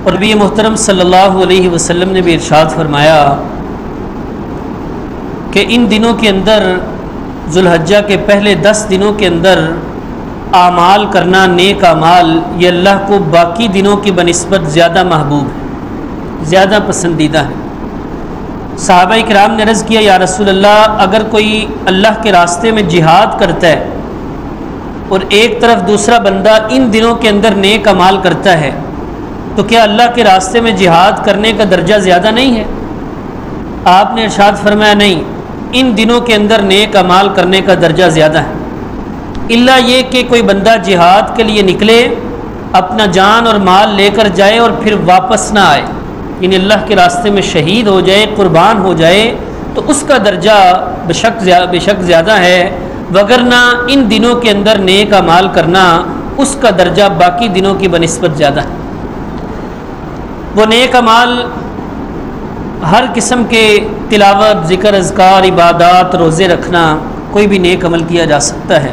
اور نبی محترم صلی اللہ علیہ وسلم نے بھی ارشاد فرمایا کہ ان دنوں کے اندر، ذوالحجہ کے پہلے 10 دنوں کے اندر اعمال کرنا، نیک اعمال، یہ اللہ کو باقی دنوں کی بنسبت زیادہ محبوب ہے، زیادہ پسندیدہ ہے۔ صحابہ کرام نے عرض کیا، یا رسول اللہ، اگر کوئی اللہ کے راستے میں جہاد کرتا ہے اور ایک طرف دوسرا بندہ ان دنوں کے اندر نیک اعمال کرتا ہے تو کیا اللہ کے راستے میں جہاد کرنے کا درجہ زیادہ نہیں ہے؟ آپ نے ارشاد فرمایا، نہیں، ان دنوں کے اندر نیک اعمال کرنے کا درجہ زیادہ ہے، الا یہ کہ کوئی بندہ جہاد کے لیے نکلے، اپنا جان اور مال لے کر جائے اور پھر واپس نہ آئے، یعنی اللہ کے راستے میں شہید ہو جائے، قربان ہو جائے، تو اس کا درجہ بے شک زیادہ ہے، وگرنہ ان دنوں کے اندر نیک اعمال کرنا اس کا درجہ باقی دنوں کی بنسبت زیادہ ہے۔ وہ نیک اعمال ہر قسم کے تلاوت، ذکر، اذکار، عبادات، روزے رکھنا، کوئی بھی نیک عمل کیا جا سکتا ہے۔